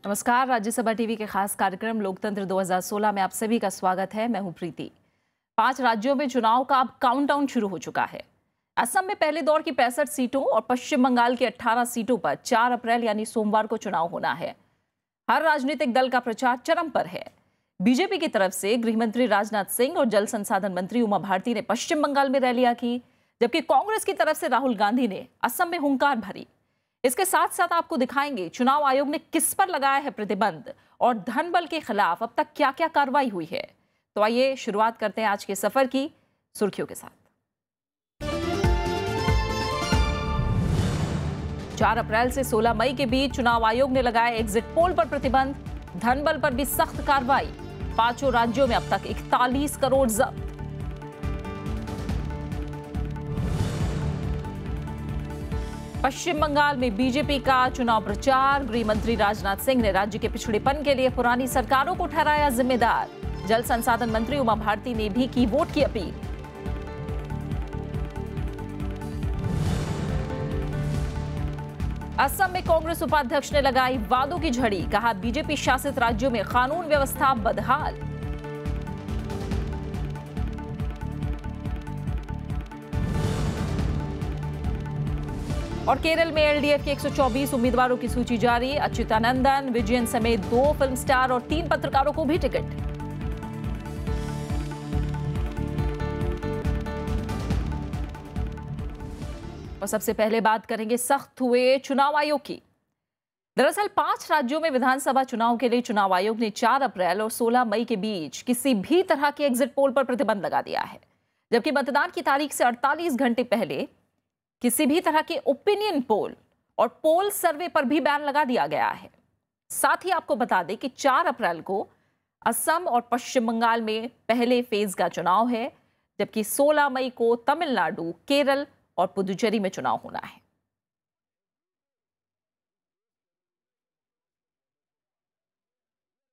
नमस्कार, राज्यसभा टीवी के खास कार्यक्रम लोकतंत्र 2016 में आप सभी का स्वागत है। मैं हूं प्रीति। 5 राज्यों में चुनाव का अब काउंटडाउन शुरू हो चुका है। असम में पहले दौर की 65 सीटों और पश्चिम बंगाल की 18 सीटों पर 4 अप्रैल यानी सोमवार को चुनाव होना है। हर राजनीतिक दल का प्रचार चरम पर है। बीजेपी की तरफ से गृह मंत्री राजनाथ सिंह और जल संसाधन मंत्री उमा भारती ने पश्चिम बंगाल में रैलियां की, जबकि कांग्रेस की तरफ से राहुल गांधी ने असम में हुंकार भरी। इसके साथ साथ आपको दिखाएंगे चुनाव आयोग ने किस पर लगाया है प्रतिबंध और धन बल के खिलाफ अब तक क्या क्या कार्रवाई हुई है। तो आइए शुरुआत करते हैं आज के सफर की सुर्खियों के साथ। 4 अप्रैल से 16 मई के बीच चुनाव आयोग ने लगाया एग्जिट पोल पर प्रतिबंध, धन बल पर भी सख्त कार्रवाई। 5 राज्यों में अब तक 41 करोड़ जब्त। पश्चिम बंगाल में बीजेपी का चुनाव प्रचार। गृह मंत्री राजनाथ सिंह ने राज्य के पिछड़ेपन के लिए पुरानी सरकारों को ठहराया जिम्मेदार। जल संसाधन मंत्री उमा भारती ने भी की वोट की अपील। असम में कांग्रेस उपाध्यक्ष ने लगाई वादों की झड़ी, कहा बीजेपी शासित राज्यों में कानून व्यवस्था बदहाल। और केरल में एलडीएफ के 124 उम्मीदवारों की सूची जारी। अच्युतानंदन, विजयन समेत 2 फिल्म स्टार और 3 पत्रकारों को भी टिकट। और सबसे पहले बात करेंगे सख्त हुए चुनाव आयोग की। दरअसल 5 राज्यों में विधानसभा चुनाव के लिए चुनाव आयोग ने 4 अप्रैल और 16 मई के बीच किसी भी तरह के एग्जिट पोल पर प्रतिबंध लगा दिया है, जबकि मतदान की तारीख से 48 घंटे पहले किसी भी तरह के ओपिनियन पोल और पोल सर्वे पर भी बैन लगा दिया गया है। साथ ही आपको बता दें कि 4 अप्रैल को असम और पश्चिम बंगाल में पहले फेज का चुनाव है, जबकि 16 मई को तमिलनाडु, केरल और पुदुचेरी में चुनाव होना है।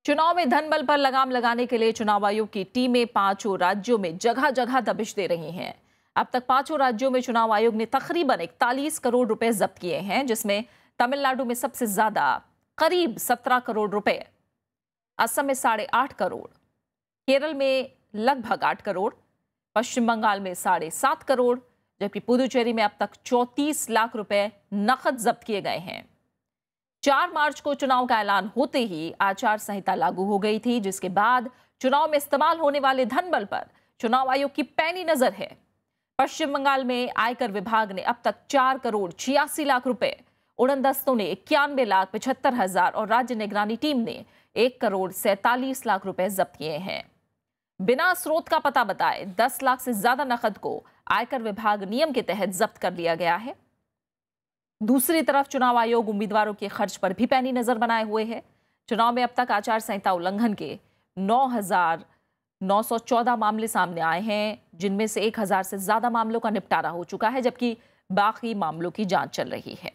चुनाव में धन बल पर लगाम लगाने के लिए चुनाव आयोग की टीमें 5 राज्यों में जगह जगह दबिश दे रही हैं। अब तक 5 राज्यों में चुनाव आयोग ने तकरीबन 41 करोड़ रुपए जब्त किए हैं, जिसमें तमिलनाडु में सबसे ज्यादा करीब 17 करोड़ रुपए, असम में 8.5 करोड़, केरल में लगभग 8 करोड़, पश्चिम बंगाल में 7.5 करोड़, जबकि पुदुचेरी में अब तक 34 लाख रुपए नकद जब्त किए गए हैं। 4 मार्च को चुनाव का ऐलान होते ही आचार संहिता लागू हो गई थी, जिसके बाद चुनाव में इस्तेमाल होने वाले धन बल पर चुनाव आयोग की पैनी नजर है। पश्चिम बंगाल में आयकर विभाग ने अब तक 4 करोड़ 86 लाख रुपए, उड़नदस्तों ने 91 लाख 75 हजार और राज्य निगरानी टीम ने 1 करोड़ 47 लाख रुपए जब्त किए हैं। बिना स्रोत का पता बताए 10 लाख से ज्यादा नकद को आयकर विभाग नियम के तहत जब्त कर लिया गया है। दूसरी तरफ चुनाव आयोग उम्मीदवारों के खर्च पर भी पैनी नजर बनाए हुए है। चुनाव में अब तक आचार संहिता उल्लंघन के 9,914 मामले सामने आए हैं, जिनमें से 1,000 से ज्यादा मामलों का निपटारा हो चुका है, जबकि बाकी मामलों की जांच चल रही है।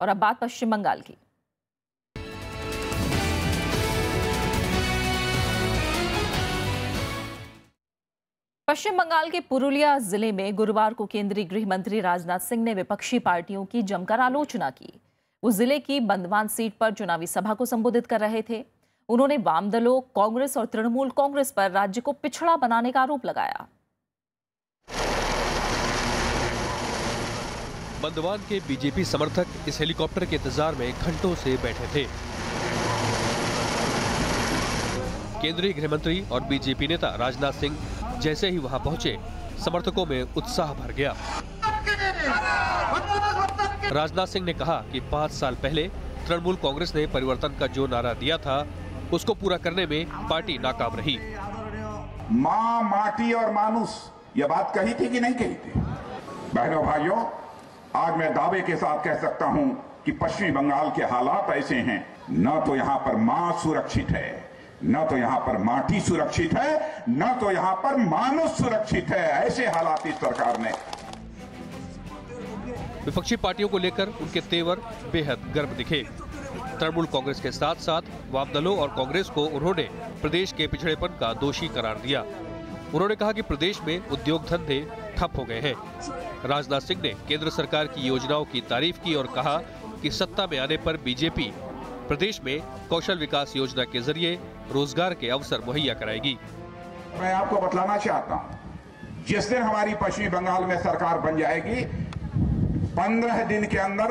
और अब बात पश्चिम बंगाल की। पश्चिम बंगाल के पुरुलिया जिले में गुरुवार को केंद्रीय गृह मंत्री राजनाथ सिंह ने विपक्षी पार्टियों की जमकर आलोचना की। वो जिले की बंदवान सीट पर चुनावी सभा को संबोधित कर रहे थे। उन्होंने वाम दलों, कांग्रेस और तृणमूल कांग्रेस पर राज्य को पिछड़ा बनाने का आरोप लगाया। बंदवान के बीजेपी समर्थक इस हेलीकॉप्टर के इंतजार में घंटों से बैठे थे। केंद्रीय गृह मंत्री और बीजेपी नेता राजनाथ सिंह जैसे ही वहां पहुंचे, समर्थकों में उत्साह भर गया। राजनाथ सिंह ने कहा कि 5 साल पहले तृणमूल कांग्रेस ने परिवर्तन का जो नारा दिया था, उसको पूरा करने में पार्टी नाकाम रही। माँ, माटी और मानुस, ये बात कही थी कि नहीं कही थी? बहनों भाइयों, आज मैं दावे के साथ कह सकता हूं कि पश्चिमी बंगाल के हालात ऐसे हैं, न तो यहाँ पर माँ सुरक्षित है, न तो यहाँ पर माटी सुरक्षित है, न तो यहाँ पर मानुष सुरक्षित है। ऐसे हालात इस सरकार ने। विपक्षी पार्टियों को लेकर उनके तेवर बेहद गर्म दिखे। तृणमूल कांग्रेस के साथ साथ वाम दलों और कांग्रेस को उन्होंने प्रदेश के पिछड़ेपन का दोषी करार दिया। उन्होंने कहा कि प्रदेश में उद्योग धंधे ठप हो गए हैं। राजनाथ सिंह ने केंद्र सरकार की योजनाओं की तारीफ की और कहा कि सत्ता में आने पर बीजेपी प्रदेश में कौशल विकास योजना के जरिए रोजगार के अवसर मुहैया कराएगी। मैं आपको बतलाना चाहता हूँ, जिस दिन हमारी पश्चिम बंगाल में सरकार बन जाएगी, 15 दिन के अंदर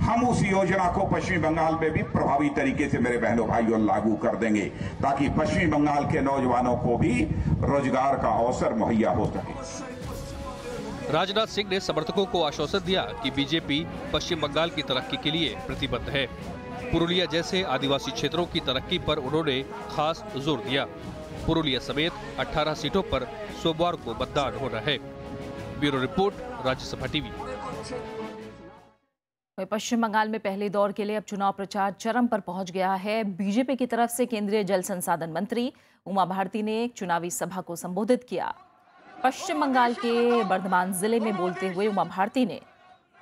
हम उस योजना को पश्चिम बंगाल में भी प्रभावी तरीके से मेरे बहनों भाइयों लागू कर देंगे, ताकि पश्चिम बंगाल के नौजवानों को भी रोजगार का अवसर मुहैया हो सके। राजनाथ सिंह ने समर्थकों को आश्वासन दिया कि बीजेपी पश्चिम बंगाल की तरक्की के लिए प्रतिबद्ध है। पुरुलिया जैसे आदिवासी क्षेत्रों की तरक्की पर उन्होंने खास जोर दिया। पुरुलिया समेत 18 सीटों पर सोमवार को मतदान होना है। Bureau report, Rajya Sabha TV. Paschim Bengal में पहले दौर के लिए अब चुनाव प्रचार चरम पर पहुंच गया है। बीजेपी की तरफ से केंद्रीय जल संसाधन मंत्री उमा भारती ने एक चुनावी सभा को संबोधित किया। पश्चिम बंगाल के बर्धमान जिले में बोलते हुए उमा भारती ने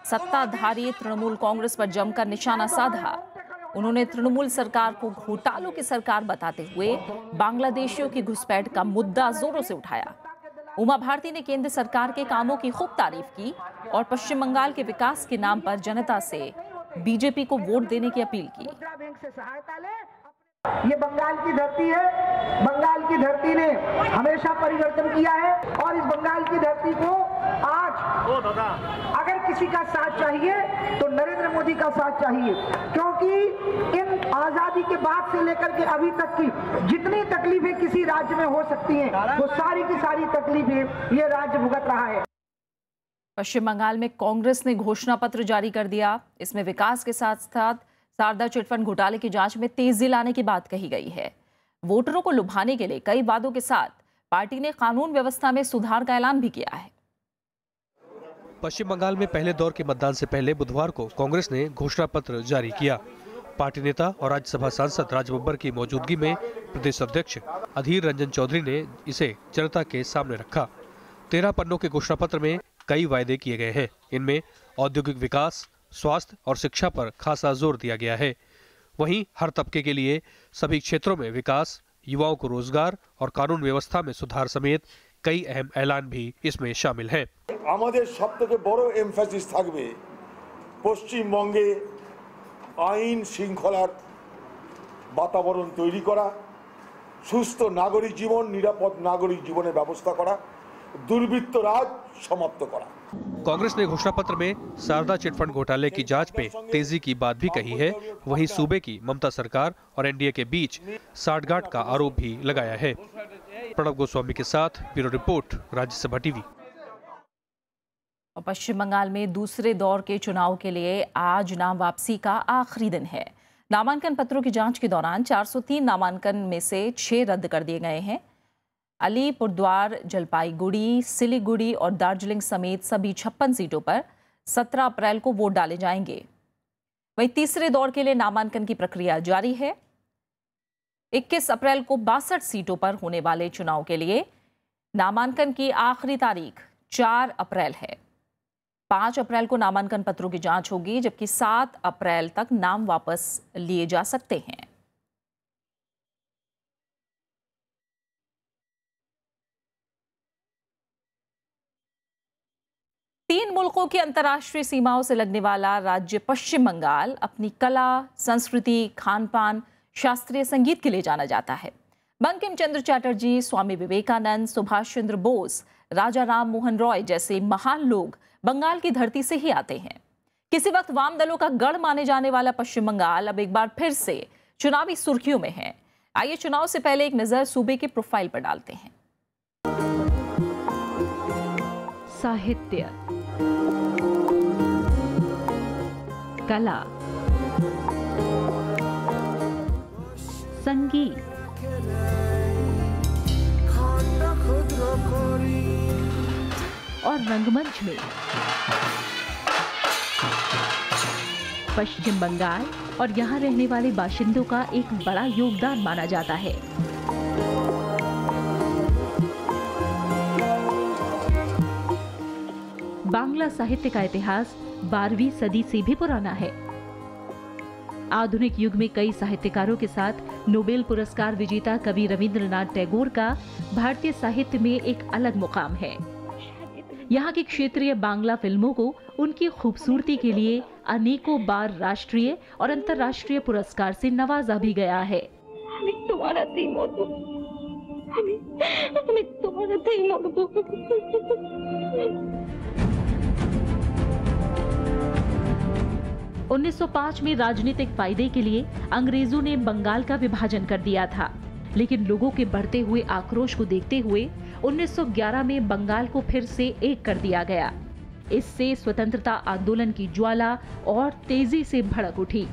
सत्ताधारी तृणमूल कांग्रेस पर जमकर निशाना साधा। उन्होंने तृणमूल सरकार को घोटालों की सरकार बताते हुए बांग्लादेशियों की घुसपैठ का मुद्दा जोरों से उठाया। उमा भारती ने केंद्र सरकार के कामों की खूब तारीफ की और पश्चिम बंगाल के विकास के नाम पर जनता से बीजेपी को वोट देने की अपील की। ये बंगाल की धरती है। बंगाल की धरती ने हमेशा परिवर्तन किया है और इस बंगाल की धरती को आज अगर किसी का साथ चाहिए तो नरेंद्र मोदी का साथ चाहिए, क्योंकि इन आजादी के बाद से लेकर के अभी तक की जितनी तकलीफें किसी राज्य में हो सकती हैं, वो सारी की सारी तकलीफें ये राज्य भुगत रहा है। पश्चिम बंगाल में कांग्रेस ने घोषणा पत्र जारी कर दिया। इसमें विकास के साथ साथ शारदा चिटफंड घोटाले की जांच में तेजी लाने की बात कही गई है। वोटरों को लुभाने के लिए कई वादों के साथ पार्टी ने कानून व्यवस्था में सुधार का ऐलान भी किया है। पश्चिम बंगाल में पहले दौर के मतदान से पहले बुधवार को कांग्रेस ने घोषणा पत्र जारी किया। पार्टी नेता और राज्यसभा सांसद राज बब्बर की मौजूदगी में प्रदेश अध्यक्ष अधीर रंजन चौधरी ने इसे जनता के सामने रखा। 13 पन्नों के घोषणा पत्र में कई वायदे किए गए हैं। इनमें औद्योगिक विकास, स्वास्थ्य और शिक्षा पर खासा जोर दिया गया है। वहीं हर तबके के लिए सभी क्षेत्रों में विकास, युवाओं को रोजगार और कानून व्यवस्था में सुधार समेत कई अहम ऐलान भी इसमें शामिल हैं। আমাদের সবথেকে বড় এমফাসিস থাকবে পশ্চিমবঙ্গে আইন শৃঙ্খলার বাতাবরণ তৈরি করা, সুস্থ নাগরিক জীবন, নিরাপদ নাগরিক জীবনের ব্যবস্থা করা, দুর্বৃত্ত রাজ समाप्त करा। कांग्रेस ने घोषणा पत्र में शारदा चिटफंड घोटाले की जांच में तेजी की बात भी कही है। वहीं सूबे की ममता सरकार और एनडीए के बीच साठगांठ का आरोप भी लगाया है। प्रणव गोस्वामी के साथ bureau report, Rajya Sabha TV. Paschim Bengal में दूसरे दौर के चुनाव के लिए आज नाम वापसी का आखिरी दिन है। नामांकन पत्रों की जांच के दौरान 403 नामांकन में से 6 रद्द कर दिए गए हैं। अलीपुरद्वार, जलपाईगुड़ी, सिलीगुड़ी और दार्जिलिंग समेत सभी 56 सीटों पर 17 अप्रैल को वोट डाले जाएंगे। वहीं तीसरे दौर के लिए नामांकन की प्रक्रिया जारी है। 21 अप्रैल को 62 सीटों पर होने वाले चुनाव के लिए नामांकन की आखिरी तारीख 4 अप्रैल है। 5 अप्रैल को नामांकन पत्रों की जांच होगी, जबकि 7 अप्रैल तक नाम वापस लिए जा सकते हैं। तीन मुल्कों की अंतर्राष्ट्रीय सीमाओं से लगने वाला राज्य पश्चिम बंगाल अपनी कला, संस्कृति, खान पान, शास्त्रीय संगीत के लिए जाना जाता है। बंकिम चंद्र चटर्जी, स्वामी विवेकानंद, सुभाष चंद्र बोस, राजा राम मोहन रॉय जैसे महान लोग बंगाल की धरती से ही आते हैं। किसी वक्त वाम दलों का गढ़ माने जाने वाला पश्चिम बंगाल अब एक बार फिर से चुनावी सुर्खियों में है। आइए चुनाव से पहले एक नजर सूबे के प्रोफाइल पर डालते हैं। साहित्य, कला, संगीत, और रंगमंच में पश्चिम बंगाल और यहाँ रहने वाले बाशिंदों का एक बड़ा योगदान माना जाता है। बांग्ला साहित्य का इतिहास 12वीं सदी से भी पुराना है। आधुनिक युग में कई साहित्यकारों के साथ नोबेल पुरस्कार विजेता कवि रविंद्रनाथ टैगोर का भारतीय साहित्य में एक अलग मुकाम है। यहाँ की क्षेत्रीय बांग्ला फिल्मों को उनकी खूबसूरती के लिए अनेकों बार राष्ट्रीय और अंतर्राष्ट्रीय पुरस्कार से नवाजा भी गया है। तुम्हारा तुम्हारा 1905 में राजनीतिक फायदे के लिए अंग्रेजों ने बंगाल का विभाजन कर दिया था, लेकिन लोगों के बढ़ते हुए आक्रोश को देखते हुए 1911 में बंगाल को फिर से एक कर दिया गया। इससे स्वतंत्रता आंदोलन की ज्वाला और तेजी से भड़क उठी।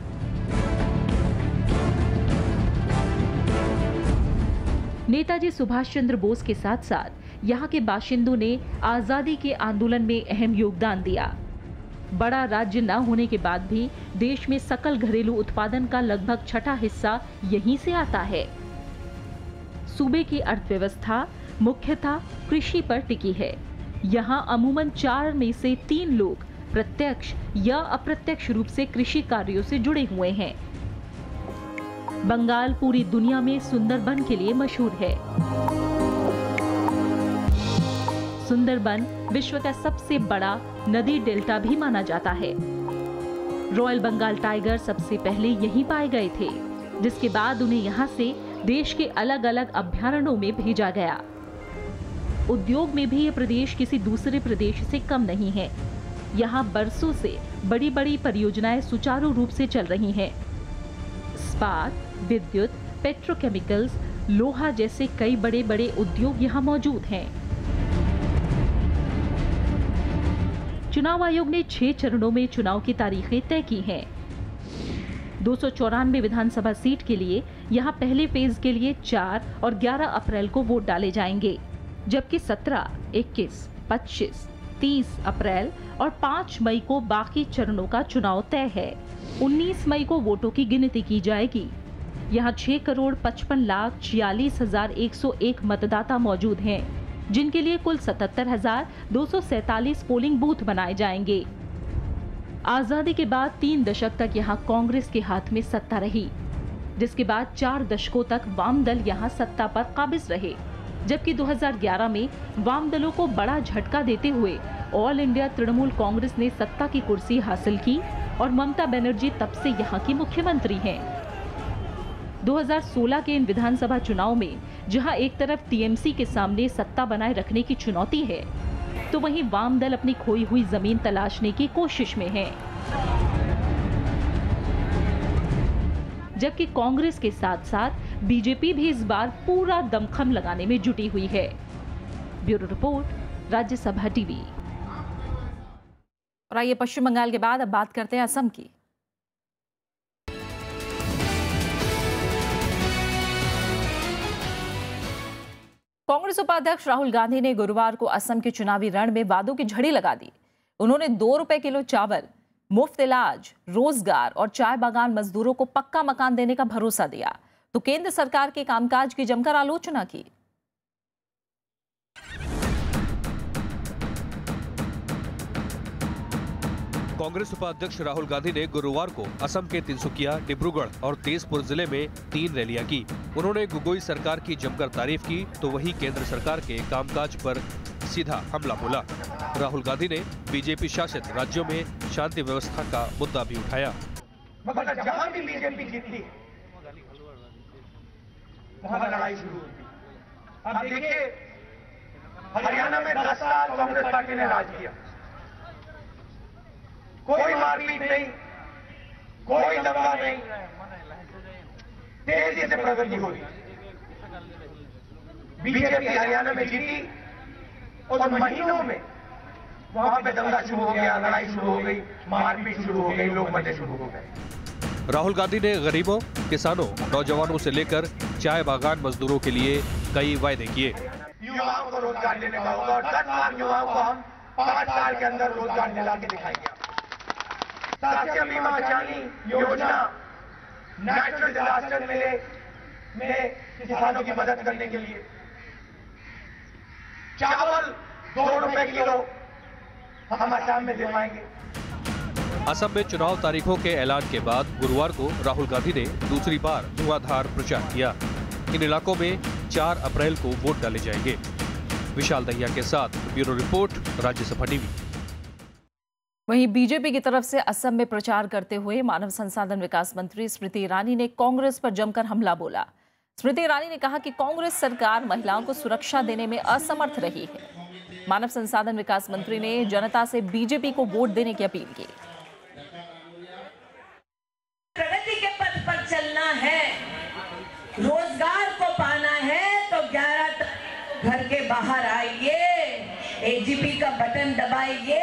नेताजी सुभाष चंद्र बोस के साथ साथ यहाँ के बाशिंदों ने आजादी के आंदोलन में अहम योगदान दिया। बड़ा राज्य न होने के बाद भी देश में सकल घरेलू उत्पादन का लगभग छठा हिस्सा यहीं से आता है। सूबे की अर्थव्यवस्था मुख्यतः कृषि पर टिकी है। यहाँ अमूमन 4 में से 3 लोग प्रत्यक्ष या अप्रत्यक्ष रूप से कृषि कार्यों से जुड़े हुए हैं। बंगाल पूरी दुनिया में सुंदरबन के लिए मशहूर है। सुंदरबन विश्व का सबसे बड़ा नदी डेल्टा भी माना जाता है। रॉयल बंगाल टाइगर सबसे पहले यहीं पाए गए थे, जिसके बाद उन्हें यहाँ से देश के अलग अलग अभयारण्यों में भेजा गया। उद्योग में भी ये प्रदेश किसी दूसरे प्रदेश से कम नहीं है। यहाँ बरसों से बड़ी बड़ी परियोजनाएं सुचारू रूप से चल रही हैं। इस्पात, विद्युत, पेट्रोकेमिकल्स, लोहा जैसे कई बड़े बड़े उद्योग यहाँ मौजूद हैं। चुनाव आयोग ने 6 चरणों में चुनाव की तारीखें तय की हैं। 294 विधानसभा सीट के लिए यहाँ पहले फेज के लिए 4 और 11 अप्रैल को वोट डाले जाएंगे, जबकि 17, 21, 25, 30 अप्रैल और 5 मई को बाकी चरणों का चुनाव तय है। 19 मई को वोटों की गिनती की जाएगी। यहाँ 6,55,46,101 मतदाता मौजूद हैं, जिनके लिए कुल 77,247 पोलिंग बूथ बनाए जाएंगे। आजादी के बाद 3 दशक तक यहाँ कांग्रेस के हाथ में सत्ता रही, जिसके बाद 4 दशकों तक वाम दल यहाँ सत्ता पर काबिज रहे, जबकि 2011 में वाम दलों को बड़ा झटका देते हुए ऑल इंडिया तृणमूल कांग्रेस ने सत्ता की कुर्सी हासिल की और ममता बनर्जी तब से यहाँ की मुख्यमंत्री हैं। 2016 के इन विधानसभा चुनाव में जहां एक तरफ टीएमसी के सामने सत्ता बनाए रखने की चुनौती है, तो वहीं वाम दल अपनी खोई हुई जमीन तलाशने की कोशिश में है, जबकि कांग्रेस के साथ साथ बीजेपी भी इस बार पूरा दमखम लगाने में जुटी हुई है। Bureau report, Rajya Sabha TV. और आइए पश्चिम बंगाल के बाद अब बात करते हैं असम की। कांग्रेस उपाध्यक्ष राहुल गांधी ने गुरुवार को असम के चुनावी रण में वादों की झड़ी लगा दी। उन्होंने 2 रुपए किलो चावल, मुफ्त इलाज, रोजगार और चाय बागान मजदूरों को पक्का मकान देने का भरोसा दिया, तो केंद्र सरकार के कामकाज की जमकर आलोचना की। कांग्रेस उपाध्यक्ष राहुल गांधी ने गुरुवार को असम के तिनसुकिया, डिब्रूगढ़ और तेजपुर जिले में 3 रैलियां की। उन्होंने गोगोई सरकार की जमकर तारीफ की, तो वहीं केंद्र सरकार के कामकाज पर सीधा हमला बोला। राहुल गांधी ने बीजेपी शासित राज्यों में शांति व्यवस्था का मुद्दा भी उठाया। मगर जहां भी बीजेपी जीती वहां लड़ाई शुरू हुई। अब देखिए, हरियाणा में 10 साल कांग्रेस पार्टी ने राज किया, कोई मारपीट नहीं, कोई दंगा नहीं, तेजी से प्रगति हो रही। बीजेपी हरियाणा में जीती और महीनों में वहां पे दंगा शुरू हो गया, लड़ाई शुरू हो गई, मारपीट शुरू हो गई, लोग मरने शुरू हो गए। राहुल गांधी ने गरीबों, किसानों, नौजवानों से लेकर चाय बागान मजदूरों के लिए कई वायदे किए। युवाओं को रोजगार देने का होगा और 10 लाख युवाओं को हम 5 साल के अंदर रोजगार दिला के दिखाएंगे। स्वास्थ्य बीमा बचानी योजना, नेचुरल डिजास्टर में किसानों की मदद करने के लिए चावल 2 रुपए किलो हम असम में दिलवाएंगे। असम में चुनाव तारीखों के ऐलान के बाद गुरुवार को राहुल गांधी ने दूसरी बार धुआंधार प्रचार किया। इन इलाकों में 4 अप्रैल को वोट डाले जाएंगे। विशाल दहिया के साथ ब्यूरो रिपोर्ट, राज्यसभा टीवी। वहीं बीजेपी की तरफ से असम में प्रचार करते हुए मानव संसाधन विकास मंत्री स्मृति ईरानी ने कांग्रेस पर जमकर हमला बोला। स्मृति ईरानी ने कहा कि कांग्रेस सरकार महिलाओं को सुरक्षा देने में असमर्थ रही है। मानव संसाधन विकास मंत्री ने जनता से बीजेपी को वोट देने की अपील की। प्रगति के पथ पर चलना है, रोजगार को पाना है तो 11 घर के बाहर आइए, एजीपी का बटन दबाइए,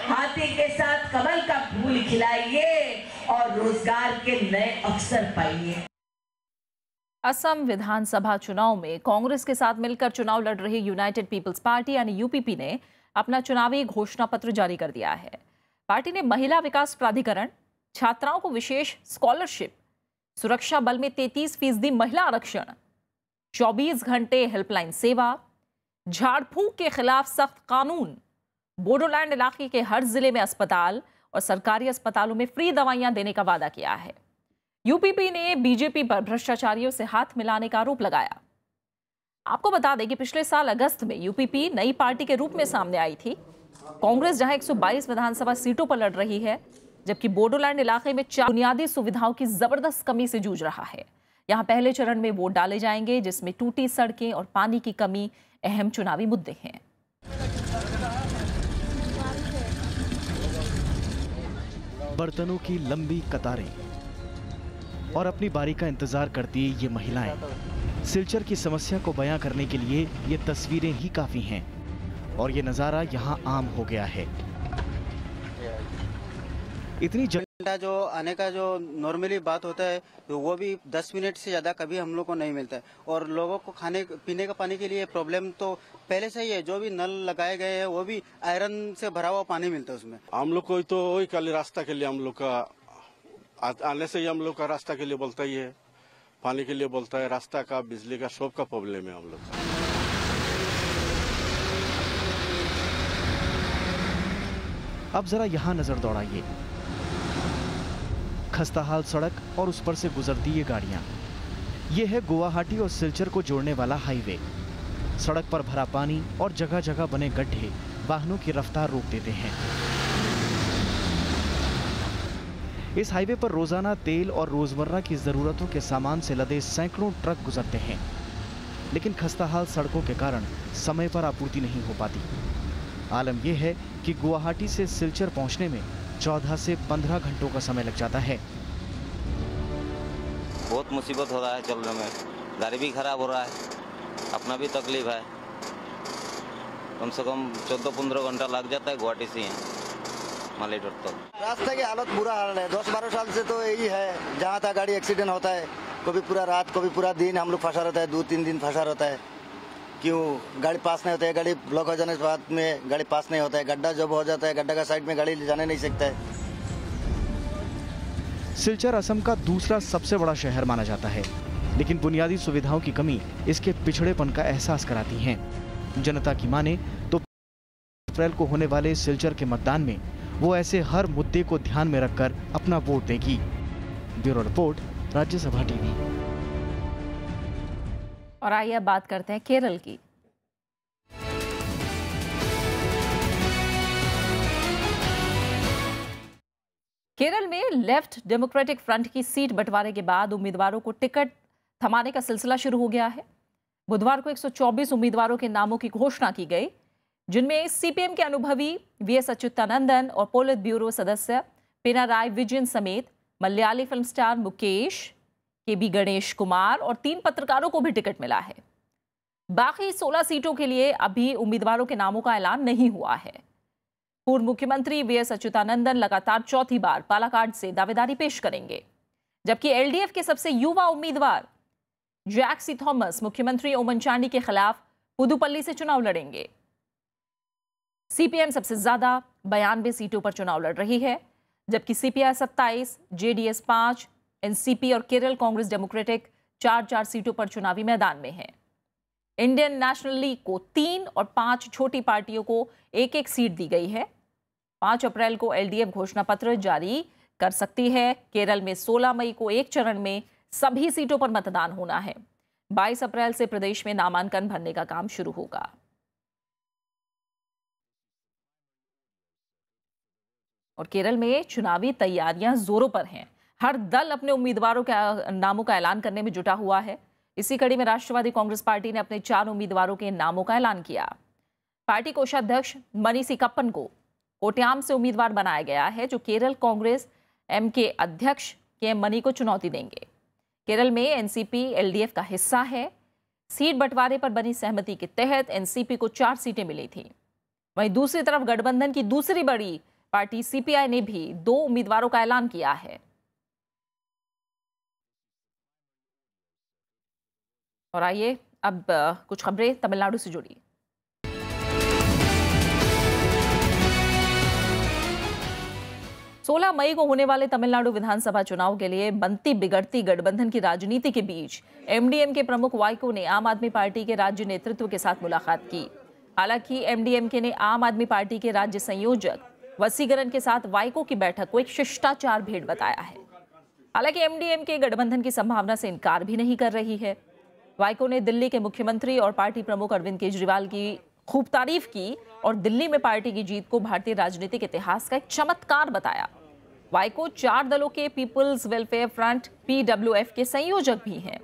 हाथी के साथ कमल का फूल खिलाइए और रोजगार के नए अवसर पाइए। असम विधानसभा चुनाव में कांग्रेस के साथ मिलकर चुनाव लड़ रही यूनाइटेड पीपल्स पार्टी यानी यूपीपी ने अपना चुनावी घोषणा पत्र जारी कर दिया है। पार्टी ने महिला विकास प्राधिकरण, छात्राओं को विशेष स्कॉलरशिप, सुरक्षा बल में 33% महिला आरक्षण, 24 घंटे हेल्पलाइन सेवा, झाड़ फूंक के खिलाफ सख्त कानून, बोडोलैंड इलाके के हर जिले में अस्पताल और सरकारी अस्पतालों में फ्री दवाइयां देने का वादा किया है। यूपीपी ने बीजेपी पर भ्रष्टाचारियों से हाथ मिलाने का आरोप लगाया। आपको बता दें कि पिछले साल अगस्त में यूपीपी नई पार्टी के रूप में सामने आई थी। कांग्रेस जहां 122 विधानसभा सीटों पर लड़ रही है, जबकि बोडोलैंड इलाके में 4 बुनियादी सुविधाओं की जबरदस्त कमी से जूझ रहा है। यहां पहले चरण में वोट डाले जाएंगे, जिसमें टूटी सड़कें और पानी की कमी अहम चुनावी मुद्दे हैं। बर्तनों की लंबी कतारें और अपनी बारी का इंतजार करती ये महिलाएं सिलचर की समस्या को बयां करने के लिए ये तस्वीरें ही काफी हैं और ये नजारा यहाँ आम हो गया है। इतनी जो आने का जो नॉर्मली बात होता है तो वो भी 10 मिनट से ज्यादा कभी हम लोग को नहीं मिलता है और लोगों को खाने पीने का पानी के लिए प्रॉब्लम तो पहले से ही है। जो भी नल लगाए गए हैं वो भी आयरन से भरा हुआ पानी मिलता है उसमें। हम लोग को तो वही खाली रास्ता के लिए हम लोग का आने से ही हम लोग का रास्ता के लिए बोलता ही है, पानी के लिए बोलता है, रास्ता का, बिजली का, सब का प्रॉब्लम है हम लोग का। अब जरा यहाँ नजर दौड़ाइए, खस्ताहाल सड़क और उस पर से गुजरती ये गाड़ियां। ये है गुवाहाटी और सिलचर को जोड़ने वाला हाईवे। सड़क पर भरा पानी और जगह जगह बने गड्ढे वाहनों की रफ्तार रोक देते हैं। इस हाईवे पर रोजाना तेल और रोजमर्रा की जरूरतों के सामान से लदे सैकड़ों ट्रक गुजरते हैं, लेकिन खस्ताहाल सड़कों के कारण समय पर आपूर्ति नहीं हो पाती। आलम यह है कि गुवाहाटी से सिलचर पहुंचने में 14 से 15 घंटों का समय लग जाता है। बहुत मुसीबत हो रहा है चलने में, गाड़ी भी खराब हो रहा है, अपना भी तकलीफ है। कम से कम 14-15 घंटा लग जाता है गुवाहाटी से मालेडोर तक। रास्ते की हालत बुरा हाल है। 10-12 साल से तो यही है, जहाँ तक गाड़ी एक्सीडेंट होता है, कभी पूरा रात कभी पूरा दिन हम लोग फंसा रहता है, 2-3 दिन फंसा रहता है। क्यों गाड़ी पास नहीं होता है, गाड़ी ब्लॉक हो जाने के बाद में गाड़ी पास नहीं होता है, गड्ढा जब हो जाता है, गड्ढा का साइड में गाड़ी ले जाने नहीं सकता है। सिलचर असम का दूसरा सबसे बड़ा शहर माना जाता है, लेकिन बुनियादी सुविधाओं की कमी इसके पिछड़ेपन का एहसास कराती हैं। जनता की माने तो अप्रैल को होने वाले सिलचर के मतदान में वो ऐसे हर मुद्दे को ध्यान में रखकर अपना वोट देगी। Bureau report, Rajya Sabha TV. और आइए अब बात करते हैं केरल की। केरल में लेफ्ट डेमोक्रेटिक फ्रंट की सीट बंटवारे के बाद उम्मीदवारों को टिकट थमाने का सिलसिला शुरू हो गया है। बुधवार को 124 उम्मीदवारों के नामों की घोषणा की गई, जिनमें सीपीएम के अनुभवी वीएस अच्युतानंदन और पोलित ब्यूरो सदस्य पिनाराई विजयन समेत मलयाली फिल्म स्टार मुकेश, केबी गणेश कुमार और 3 पत्रकारों को भी टिकट मिला है। बाकी 16 सीटों के लिए अभी उम्मीदवारों के नामों का ऐलान नहीं हुआ है। पूर्व मुख्यमंत्री वीएस अच्युतानंदन लगातार चौथी बार पालाकाड से दावेदारी पेश करेंगे, जबकि एलडीएफ के सबसे युवा उम्मीदवार जैक सी थॉमस मुख्यमंत्री ओमन चांडी के खिलाफ पुदुपल्ली से चुनाव लड़ेंगे। सीपीएम सबसे ज्यादा 92 सीटों पर चुनाव लड़ रही है, जबकि सीपीआई 27, जेडीएस 5, एनसीपी और केरल कांग्रेस डेमोक्रेटिक 4-4 सीटों पर चुनावी मैदान में है। इंडियन नेशनल लीग को 3 और 5 छोटी पार्टियों को 1-1 सीट दी गई है। 5 अप्रैल को एलडीएफ घोषणा पत्र जारी कर सकती है। केरल में 16 मई को एक चरण में सभी सीटों पर मतदान होना है। 22 अप्रैल से प्रदेश में नामांकन भरने का काम शुरू होगा। और केरल में चुनावी तैयारियां जोरों पर हैं। हर दल अपने उम्मीदवारों के नामों का ऐलान करने में जुटा हुआ है। इसी कड़ी में राष्ट्रवादी कांग्रेस पार्टी ने अपने 4 उम्मीदवारों के नामों का ऐलान किया। पार्टी कोषाध्यक्ष मनीषी कप्पन को कोट्याम से उम्मीदवार बनाया गया है, जो केरल कांग्रेस एमके अध्यक्ष के मनी को चुनौती देंगे। केरल में एनसीपी एलडीएफ का हिस्सा है। सीट बंटवारे पर बनी सहमति के तहत एनसीपी को 4 सीटें मिली थी। वहीं दूसरी तरफ गठबंधन की दूसरी बड़ी पार्टी सीपीआई ने भी 2 उम्मीदवारों का ऐलान किया है। और आइए अब कुछ खबरें तमिलनाडु से जुड़ी। सोलह मई को होने वाले तमिलनाडु विधानसभा चुनाव के लिए बनती बिगड़ती गठबंधन की राजनीति के बीच एमडीएम के प्रमुख वाइको ने आम आदमी पार्टी के राज्य नेतृत्व के साथ मुलाकात की। हालांकि एमडीएमके ने आम आदमी पार्टी के राज्य संयोजक वसीकरण के साथ वाइको की बैठक को एक शिष्टाचार भेंट बताया है। हालांकि एमडीएमके गठबंधन की संभावना से इनकार भी नहीं कर रही है। वाइको ने दिल्ली के मुख्यमंत्री और पार्टी प्रमुख अरविंद केजरीवाल की खूब तारीफ की और दिल्ली में पार्टी की जीत को भारतीय राजनीतिक इतिहास का एक चमत्कार बताया। वाइको 4 दलों के पीपुल्स वेलफेयर फ्रंट PWF के संयोजक भी हैं।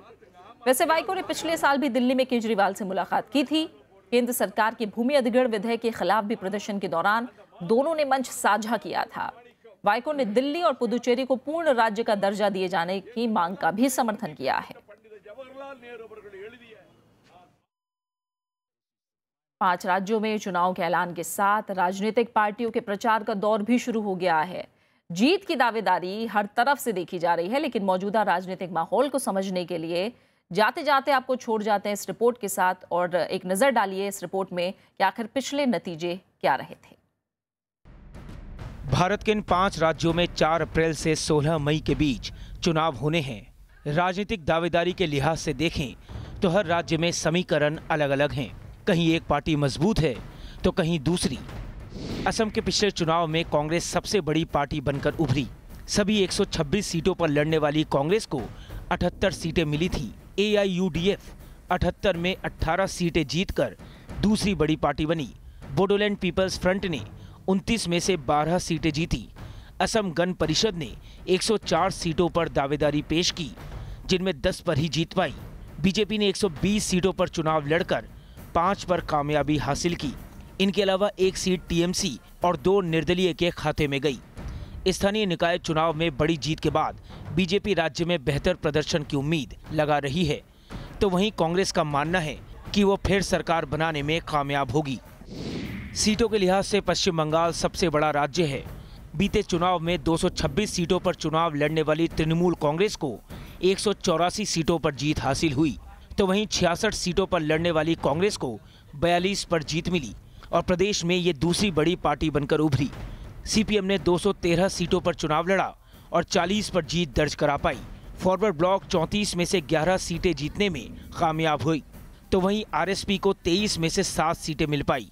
वैसे वाइको ने पिछले साल भी दिल्ली में केजरीवाल से मुलाकात की थी। केंद्र सरकार के भूमि अधिग्रहण विधेयक के खिलाफ भी प्रदर्शन के दौरान दोनों ने मंच साझा किया था। वाइको ने दिल्ली और पुदुचेरी को पूर्ण राज्य का दर्जा दिए जाने की मांग का भी समर्थन किया है। 5 राज्यों में चुनाव के ऐलान के साथ राजनीतिक पार्टियों के प्रचार का दौर भी शुरू हो गया है। जीत की दावेदारी हर तरफ से देखी जा रही है, लेकिन मौजूदा राजनीतिक माहौल को समझने के लिए जाते जाते आपको छोड़ जाते हैं इस रिपोर्ट के साथ और एक नजर डालिए इस रिपोर्ट में कि आखिर पिछले नतीजे क्या रहे थे। भारत के इन 5 राज्यों में 4 अप्रैल से 16 मई के बीच चुनाव होने हैं। राजनीतिक दावेदारी के लिहाज से देखें तो हर राज्य में समीकरण अलग अलग हैं। कहीं एक पार्टी मजबूत है तो कहीं दूसरी। असम के पिछले चुनाव में कांग्रेस सबसे बड़ी पार्टी बनकर उभरी। सभी 126 सीटों पर लड़ने वाली कांग्रेस को 78 सीटें मिली थी। AIUDF 78 में 18 सीटें जीतकर दूसरी बड़ी पार्टी बनी। बोडोलैंड पीपल्स फ्रंट ने 29 में से 12 सीटें जीती। असम गण परिषद ने 104 सीटों पर दावेदारी पेश की, जिनमें 10 पर ही जीत पाई। बीजेपी ने 120 सीटों पर चुनाव लड़कर 5 पर कामयाबी हासिल की। इनके अलावा 1 सीट टीएमसी और 2 निर्दलीय के खाते में गई। स्थानीय निकाय चुनाव में बड़ी जीत के बाद बीजेपी राज्य में बेहतर प्रदर्शन की उम्मीद लगा रही है, तो वहीं कांग्रेस का मानना है कि वो फिर सरकार बनाने में कामयाब होगी। सीटों के लिहाज से पश्चिम बंगाल सबसे बड़ा राज्य है। बीते चुनाव में 226 सीटों पर चुनाव लड़ने वाली तृणमूल कांग्रेस को 184 सीटों पर जीत हासिल हुई, तो वहीं 66 सीटों पर लड़ने वाली कांग्रेस को 42 पर जीत मिली और प्रदेश में ये दूसरी बड़ी पार्टी बनकर उभरी। सीपीएम ने 213 सीटों पर चुनाव लड़ा और 40 पर जीत दर्ज करा पाई। फॉरवर्ड ब्लॉक 34 में से 11 सीटें जीतने में कामयाब हुई, तो वहीं आरएसपी को 23 में से 7 सीटें मिल पाई।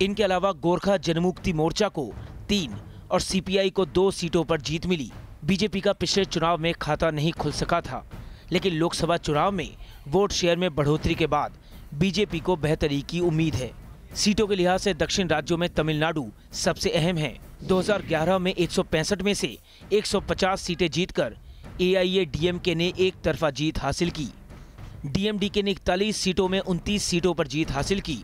इनके अलावा गोरखा जनमुक्ति मोर्चा को 3 और सीपीआई को 2 सीटों पर जीत मिली। बीजेपी का पिछले चुनाव में खाता नहीं खुल सका था, लेकिन लोकसभा चुनाव में वोट शेयर में बढ़ोतरी के बाद बीजेपी को बेहतरी की उम्मीद है। सीटों के लिहाज से दक्षिण राज्यों में तमिलनाडु सबसे अहम है। 2011 में 165 में से 150 सीटें जीतकर AIADMK ने एक तरफा जीत हासिल की। DMDK ने 41 सीटों में 29 सीटों पर जीत हासिल की,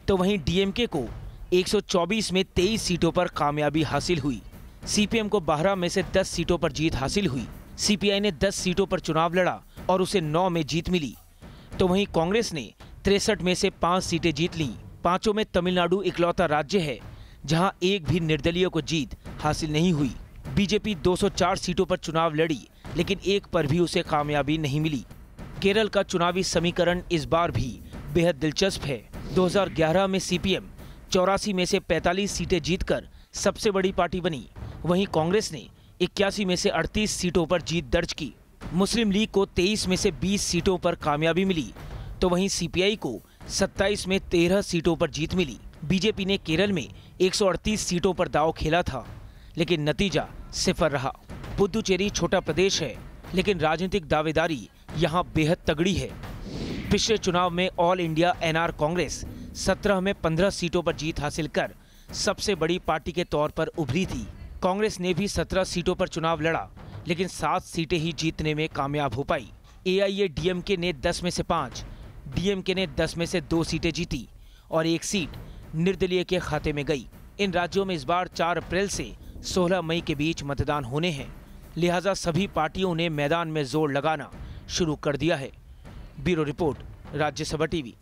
तो वहीं DMK को 124 में 23 सीटों पर कामयाबी हासिल हुई। CPM को 12 में से 10 सीटों पर जीत हासिल हुई। CPI ने 10 सीटों पर चुनाव लड़ा और उसे 9 में जीत मिली, तो वहीं कांग्रेस ने 63 में से 5 सीटें जीत लीं। 5 में तमिलनाडु इकलौता राज्य है जहां एक भी निर्दलीय को जीत हासिल नहीं हुई। बीजेपी 204 सीटों पर चुनाव लड़ी, लेकिन एक पर भी उसे कामयाबी नहीं मिली। केरल का चुनावी समीकरण इस बार भी बेहद दिलचस्प है। 2011 में CPM 84 में से 45 सीटें जीतकर सबसे बड़ी पार्टी बनी। वहीं कांग्रेस ने 81 में से 38 सीटों पर जीत दर्ज की। मुस्लिम लीग को 23 में से 20 सीटों पर कामयाबी मिली, तो वहीं CPI को 27 में 13 सीटों पर जीत मिली। बीजेपी ने केरल में 138 सीटों पर दांव खेला था, लेकिन नतीजा 0 रहा। पुदुचेरी छोटा प्रदेश है, लेकिन राजनीतिक दावेदारी यहां बेहद तगड़ी है। पिछले चुनाव में ऑल इंडिया NR कांग्रेस 17 में 15 सीटों पर जीत हासिल कर सबसे बड़ी पार्टी के तौर पर उभरी थी। कांग्रेस ने भी 17 सीटों पर चुनाव लड़ा, लेकिन 7 सीटें ही जीतने में कामयाब हो पाई। AIADMK ने 10 में से 5, DMK ने 10 में से 2 सीटें जीती और 1 सीट निर्दलीय के खाते में गई। इन राज्यों में इस बार 4 अप्रैल से 16 मई के बीच मतदान होने हैं, लिहाजा सभी पार्टियों ने मैदान में जोर लगाना शुरू कर दिया है। Bureau report, Rajya Sabha TV.